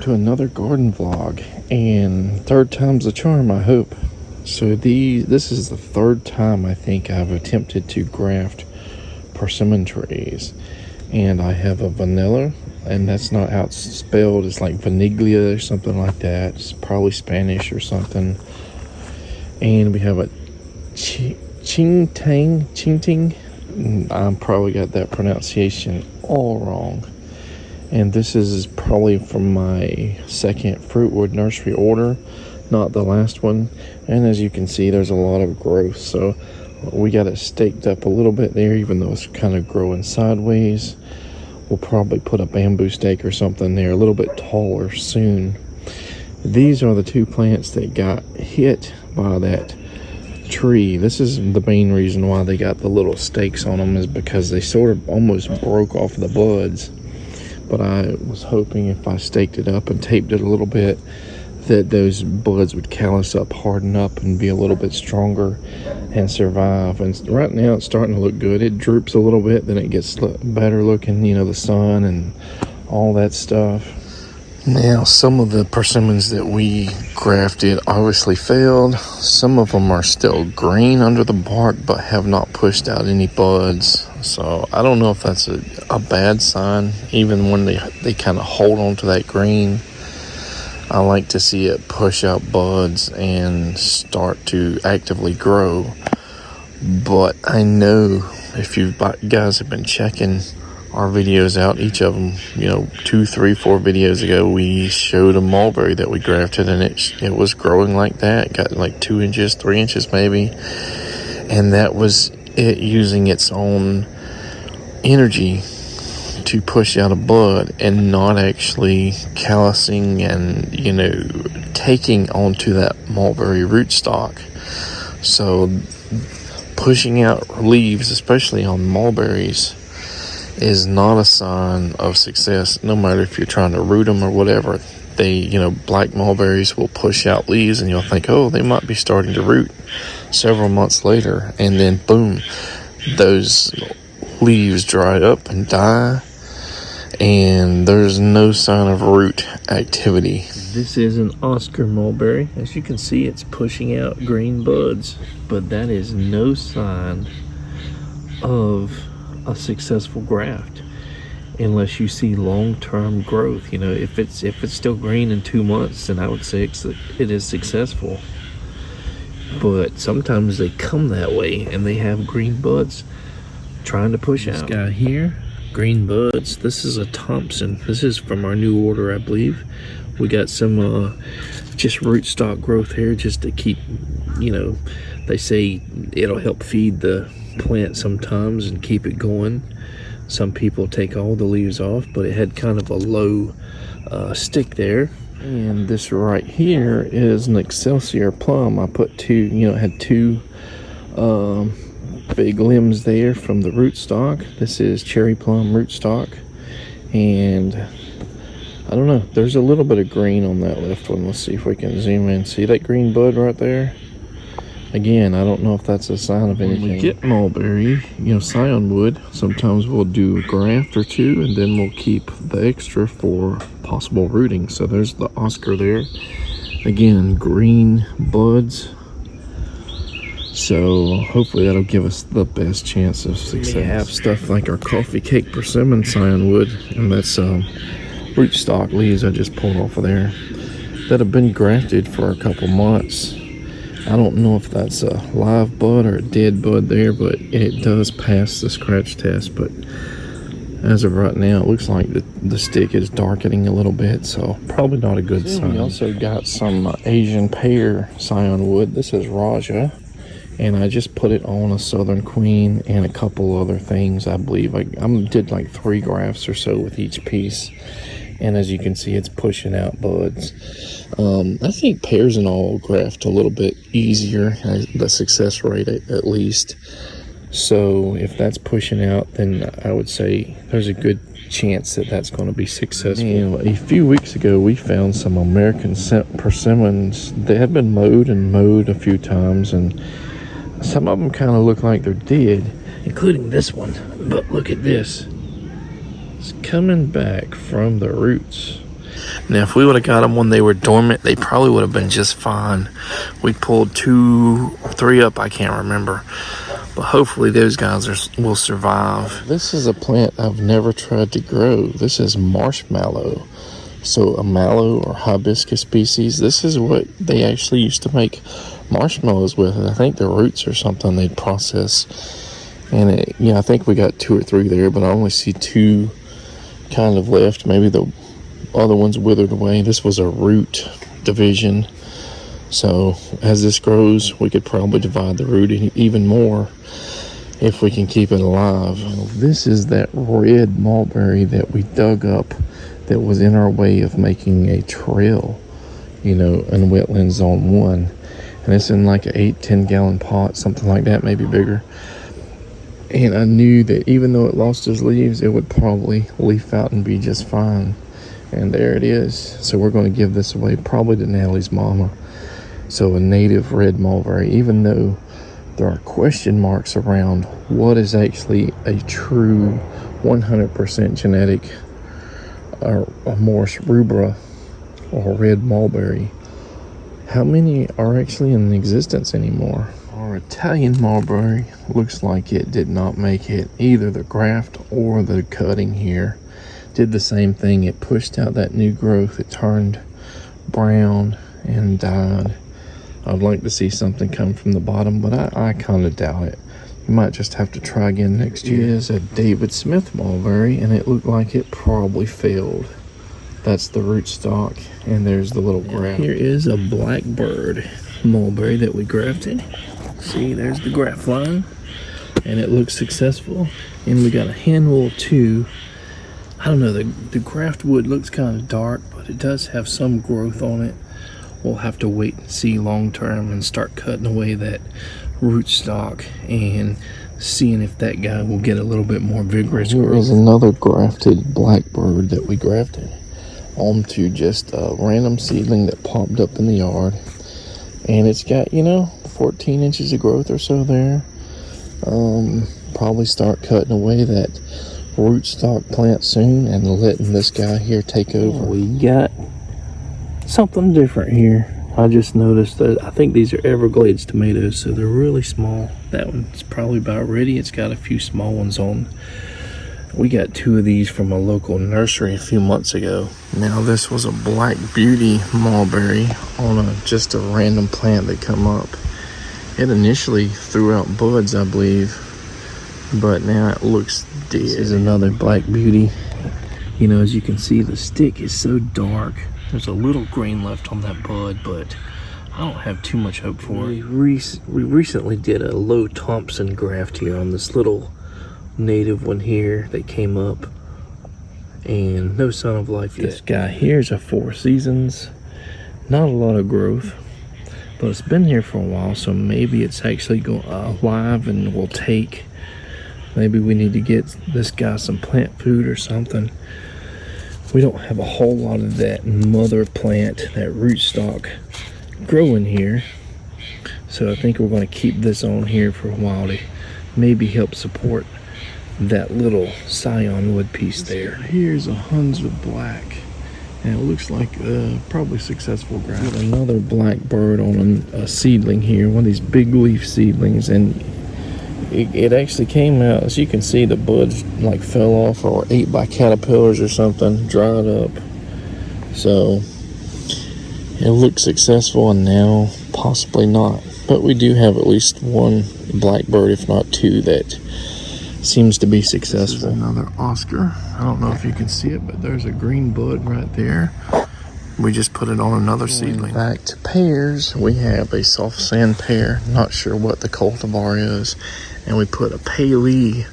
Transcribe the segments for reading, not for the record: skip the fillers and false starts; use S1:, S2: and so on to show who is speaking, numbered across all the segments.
S1: to another garden vlog, and third time's the charm, I hope. So this is the third time I think I've attempted to graft persimmon trees, and I have a vanilla, and that's not how it's spelled. It's like vaniglia or something like that. It's probably Spanish or something. And we have a Chienting. I probably got that pronunciation all wrong. And this is probably from my second Fruitwood nursery order, not the last one. And as you can see, there's a lot of growth, so we got it staked up a little bit there, even though it's kind of growing sideways. We'll probably put a bamboo stake or something there a little bit taller soon. These are the two plants that got hit by that tree. This is the main reason why they got the little stakes on them, is because they sort of almost broke off the buds. But I was hoping if I staked it up and taped it a little bit, that those buds would callus up, harden up, and be a little bit stronger and survive. And right now it's starting to look good. It droops a little bit, then it gets better looking, you know, the sun and all that stuff. Now, some of the persimmons that we grafted obviously failed. Some of them are still green under the bark, but have not pushed out any buds. So I don't know if that's a bad sign. Even when they kind of hold on to that green, I like to see it push out buds and start to actively grow. But I know if you guys have been checking our videos out, each of them, you know, 2, 3, 4 videos ago, we showed a mulberry that we grafted, and it was growing like that. Got like 2 inches, 3 inches maybe, and that was it using its own energy to push out a bud and not actually callusing and, you know, taking onto that mulberry rootstock. So pushing out leaves, especially on mulberries, is not a sign of success. No matter if you're trying to root them or whatever, they, you know, black mulberries will push out leaves, and you'll think, oh, they might be starting to root several months later, and then boom, those leaves dry up and die, and there's no sign of root activity. This is an Oscar mulberry. As you can see, it's pushing out green buds, but that is no sign of a successful graft unless you see long-term growth. You know, if it's still green in 2 months, then I would say it is successful. But sometimes they come that way and they have green buds trying to push out. This guy here, green buds. This is a Thompson. This is from our new order, I believe. We got some just rootstock growth here, just to keep, you know, they say it'll help feed the plant sometimes and keep it going. Some people take all the leaves off, but it had kind of a low stick there. And this right here is an Excelsior plum. I put 2, you know, it had 2 big limbs there from the rootstock. This is cherry plum rootstock, and I don't know, there's a little bit of green on that left one. Let's see if we can zoom in. See that green bud right there? Again, I don't know if that's a sign of anything. When we get mulberry, you know, scion wood, sometimes we'll do a graft or 2, and then we'll keep the extra for possible rooting. So there's the Oscar there. Again, green buds. So hopefully that'll give us the best chance of success. We have stuff like our coffee cake persimmon scion wood, and that's rootstock leaves I just pulled off of there that have been grafted for a couple months. I don't know if that's a live bud or a dead bud there, but it does pass the scratch test. But as of right now, it looks like the stick is darkening a little bit, so probably not a good sign. We also got some Asian pear scion wood. This is Raja, and I just put it on a Southern Queen and a couple other things. I believe I did like 3 grafts or so with each piece, and as you can see, it's pushing out buds. I think pears and all graft a little bit easier, the success rate at least. So if that's pushing out, then I would say there's a good chance that that's going to be successful. Now, a few weeks ago, we found some American persimmons. They had been mowed a few times, and some of them kind of look like they're dead, including this one. But look at this. It's coming back from the roots. Now, if we would have got them when they were dormant, they probably would have been just fine. We pulled 2, 3 up, I can't remember. But hopefully those guys will survive. This is a plant I've never tried to grow. This is marshmallow. So a mallow or hibiscus species. This is what they actually used to make marshmallows with. I think the roots or something they'd process. And I think we got 2 or 3 there, but I only see 2 kind of left. Maybe the other ones withered away. This was a root division. So as this grows, we could probably divide the root even more if we can keep it alive. This is that red mulberry that we dug up that was in our way of making a trail, in wetland zone 1. And it's in like an 8-10 gallon pot, something like that, maybe bigger. And I knew that even though it lost its leaves, it would probably leaf out and be just fine. And there it is. So we're going to give this away probably to Natalie's mama. So a native red mulberry, even though there are question marks around what is actually a true 100% genetic Morse rubra or red mulberry. How many are actually in existence anymore? Our Italian mulberry looks like it did not make it. Either the graft or the cutting here did the same thing. It pushed out that new growth. It turned brown and died. I'd like to see something come from the bottom, but I kind of doubt it. You might just have to try again next year. It is a David Smith mulberry, and it looked like it probably failed. That's the rootstock, and there's the little graft. Here is a blackbird mulberry that we grafted. See, there's the graft line, and it looks successful. And we got a handful too. I don't know, the graft wood looks kind of dark, but it does have some growth on it. We'll have to wait and see long term and start cutting away that rootstock and seeing if that guy will get a little bit more vigorous growth. There is another grafted blackbird that we grafted onto just a random seedling that popped up in the yard. And it's got, 14 inches of growth or so there. Probably start cutting away that rootstock plant soon and letting this guy here take over. We got something different here. I just noticed that I think these are Everglades tomatoes, so they're really small. That one's probably about ready. It's got a few small ones on. We got 2 of these from a local nursery a few months ago. Now this was a black beauty mulberry on just a random plant that come up. It initially threw out buds, I believe, but now it looks dead. This is another black beauty. As you can see, the stick is so dark. There's a little green left on that bud, but I don't have too much hope for it. We recently did a low Thompson graft here on this little native one here that came up, and no sign of life yet. This guy here is a 4 seasons. Not a lot of growth, but it's been here for a while, so maybe it's actually alive and will take. Maybe we need to get this guy some plant food or something. We don't have a whole lot of that mother plant, that rootstock growing here. So I think we're going to keep this on here for a while to maybe help support that little scion wood piece there. Here's a Hunswood Black, and it looks like probably successful graft. Another blackbird on a seedling here, one of these big leaf seedlings, and it actually came out. As you can see, the buds like fell off or ate by caterpillars or something, dried up. So it looked successful, and now possibly not. But we do have at least 1 blackbird, if not 2, that seems to be successful. Another Oscar. I don't know if you can see it, but there's a green bud right there. We just put it on another seedling. Back to pears, we have a soft sand pear. Not sure what the cultivar is. And we put a Paley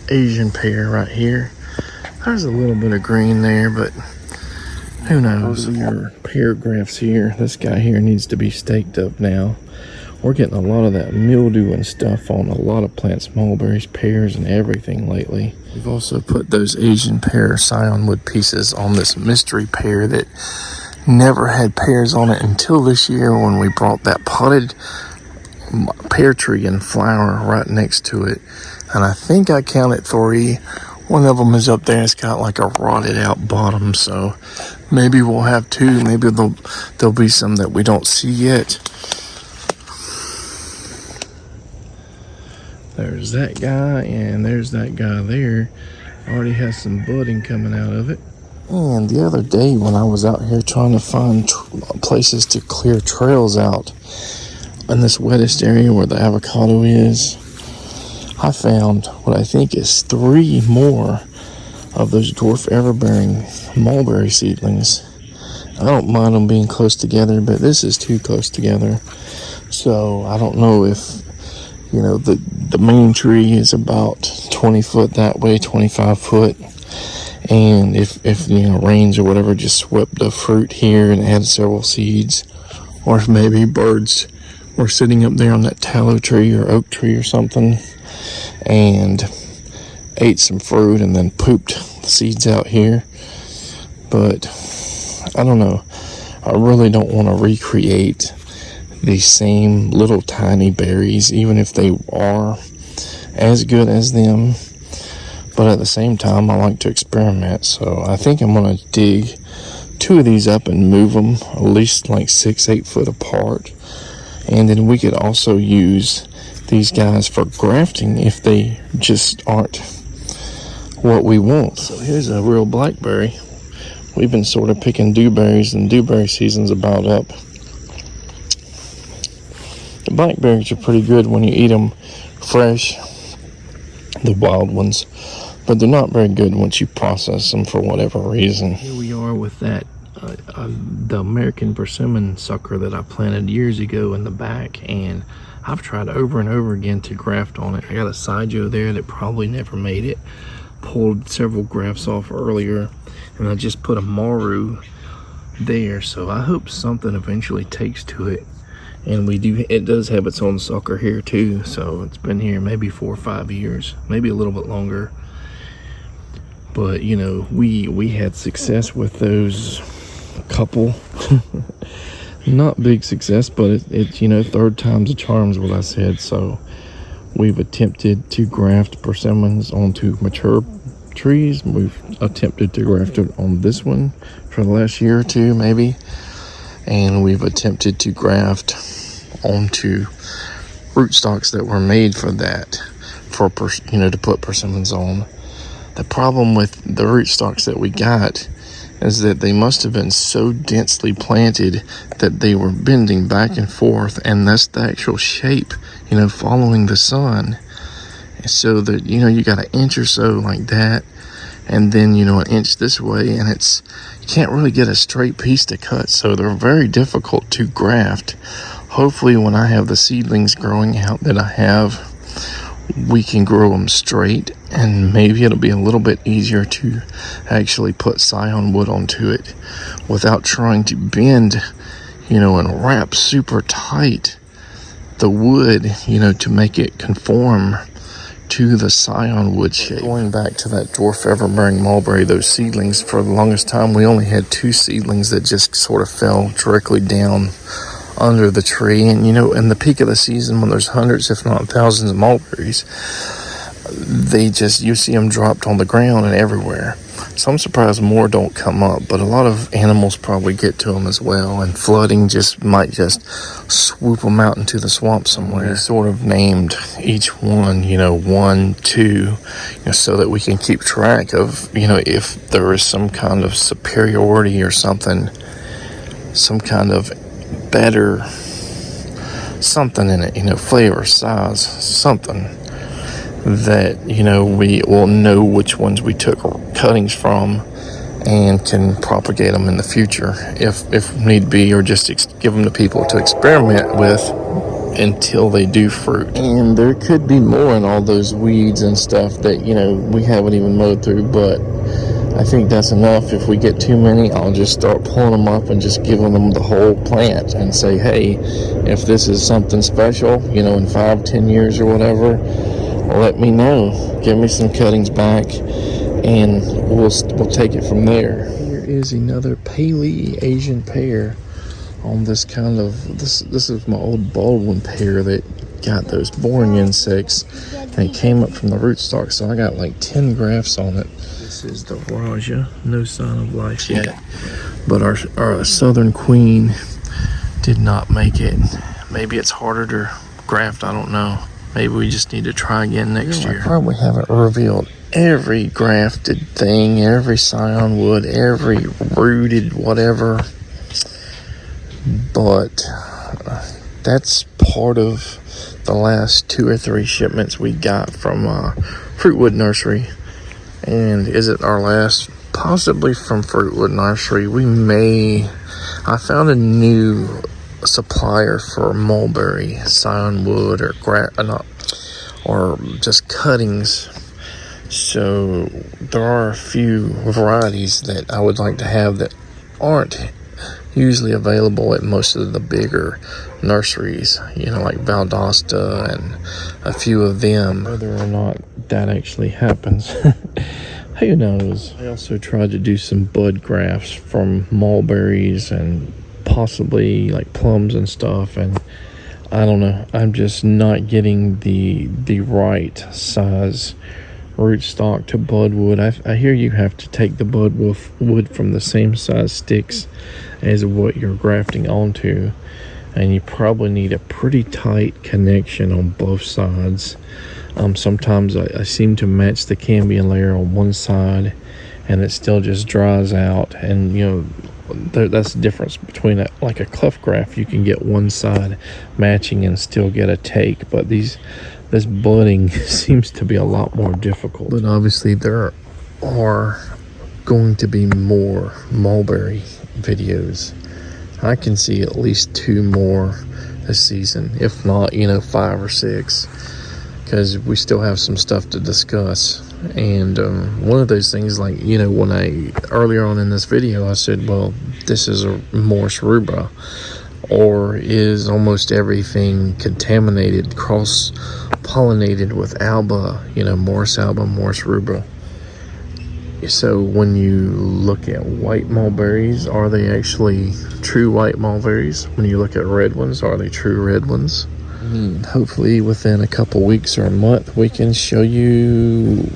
S1: Asian pear right here. There's a little bit of green there, but who knows? Those are your pear grafts here. This guy here needs to be staked up now. We're getting a lot of that mildew and stuff on a lot of plants, mulberries, pears, and everything lately. We've also put those Asian pear scion wood pieces on this mystery pear that never had pears on it until this year when we brought that potted pear tree and flower right next to it. And I think I counted 3. One of them is up there. It's got like a rotted out bottom, so Maybe we'll have two. Maybe there'll be some that we don't see yet. There's that guy, and there's that guy there. Already has some budding coming out of it. And the other day when I was out here trying to find places to clear trails out in this wettest area where the avocado is, I found what I think is 3 more of those dwarf everbearing mulberry seedlings. I don't mind them being close together, but this is too close together. So I don't know if, you know, the main tree is about 20 foot that way, 25 foot. And if you know, rains or whatever just swept the fruit here and added several seeds, or if maybe birds were sitting up there on that tallow tree or oak tree or something and ate some fruit and then pooped the seeds out here. But I don't know. I really don't want to recreate these same little tiny berries, even if they are as good as them. But at the same time, I like to experiment. So I think I'm going to dig 2 of these up and move them at least like 6-8 foot apart. And then we could also use these guys for grafting if they just aren't what we want. So here's a real blackberry. We've been sort of picking dewberries, and dewberry season's about up. The blackberries are pretty good when you eat them fresh, the wild ones, but they're not very good once you process them for whatever reason. Here we are with that the American persimmon sucker that I planted years ago in the back, and I've tried over and over again to graft on it. I got a scion there that probably never made it. Pulled several grafts off earlier, and I just put a mallow there, so I hope something eventually takes to it. And it does have its own sucker here too, so it's been here maybe 4 or 5 years, maybe a little bit longer. But you know, we had success with those couple. Not big success, but it you know, 3rd time's a charm is what I said. So we've attempted to graft persimmons onto mature trees. We've attempted to graft it on this one for the last year or 2 maybe, and we've attempted to graft onto rootstocks that were made for that, for you know, to put persimmons on. The problem with the rootstocks that we got is that they must have been so densely planted that they were bending back and forth, and that's the actual shape, you know, following the sun. So that, you know, you got 1 inch or so like that, and then, you know, 1 inch this way, and you can't really get a straight piece to cut. So they're very difficult to graft. Hopefully when I have the seedlings growing out that I have, we can grow them straight, and maybe it'll be a little bit easier to actually put scion wood onto it without trying to bend, you know, and wrap super tight the wood, you know, to make it conform to the scion wood shape. Going back to that dwarf everbearing mulberry, those seedlings, for the longest time we only had 2 seedlings that just sort of fell directly down under the tree. And you know, in the peak of the season when there's hundreds if not thousands of mulberries, you see them dropped on the ground and everywhere. So I'm surprised more don't come up, but a lot of animals probably get to them as well, and flooding might just swoop them out into the swamp somewhere. We sort of named each one, you know, 1, 2, you know, so that we can keep track of, you know, if there is some kind of superiority or something, some kind of better something in it, you know, flavor, size, something that, you know, we will know which ones we took cuttings from and can propagate them in the future if need be, or just give them to people to experiment with until they do fruit. And there could be more in all those weeds and stuff that, you know, we haven't even mowed through, but I think that's enough. If we get too many, I'll just start pulling them up and just giving them the whole plant and say, hey, if this is something special, you know, in 5-10 years or whatever, let me know. Give me some cuttings back, and we'll take it from there. Here is another paley Asian pear on this kind of, this is my old Baldwin pear that got those boring insects, and it came up from the rootstock, so I got like 10 grafts on it. This is the Raja, no sign of life yet, but our southern queen did not make it. Maybe it's harder to graft, I don't know. Maybe we just need to try again next year. I probably haven't revealed every grafted thing, every scion wood, every rooted whatever, but that's part of the last 2 or 3 shipments we got from Fruitwood Nursery. And is it our last? Possibly from Fruitwood Nursery. I found a new supplier for mulberry, scion wood, or just cuttings. So there are a few varieties that I would like to have that aren't usually available at most of the bigger nurseries, like Valdosta and a few of them. Whether or not that actually happens, who knows? I also tried to do some bud grafts from mulberries and possibly like plums and stuff, and I don't know, I'm just not getting the right size rootstock to budwood. I hear you have to take the budwood from the same size sticks as what you're grafting onto, and you probably need a pretty tight connection on both sides. Sometimes I seem to match the cambium layer on one side and it still just dries out, and that's the difference between a cleft graft. You can get one side matching and still get a take, but this budding seems to be a lot more difficult. But obviously there are going to be more mulberry videos. I can see at least 2 more this season, if not 5 or 6, because we still have some stuff to discuss. And one of those things, when earlier on in this video I said, well, this is a morse rubra, or is almost everything contaminated, cross-pollinated with alba, morse alba, morse rubra. So when you look at white mulberries, are they actually true white mulberries? When you look at red ones, are they true red ones? Hopefully within a couple weeks or a month we can show you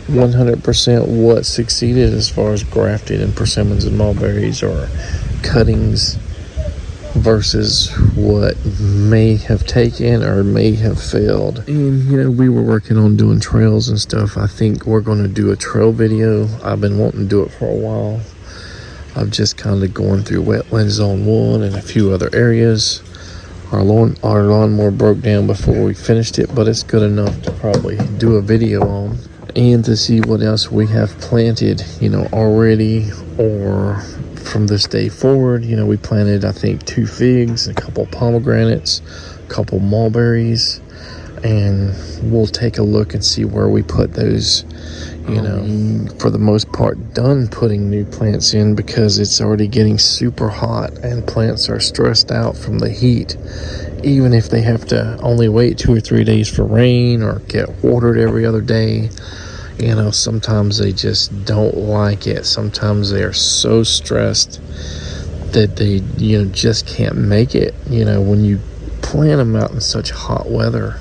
S1: 100% what succeeded as far as grafted in persimmons and mulberries, or cuttings, versus what may have taken or may have failed. And we were working on doing trails and stuff. I think we're going to do a trail video. I've been wanting to do it for a while. I've just kind of going through wetland zone 1 and a few other areas. Our lawnmower broke down before we finished it, but it's good enough to probably do a video on, and to see what else we have planted already, or from this day forward. We planted, I think, 2 figs, a couple pomegranates, a couple mulberries, and we'll take a look and see where we put those. For the most part, done putting new plants in, because it's already getting super hot and plants are stressed out from the heat. Even if they have to only wait 2 or 3 days for rain or get watered every other day, sometimes they just don't like it. Sometimes they are so stressed that they just can't make it when you plant them out in such hot weather.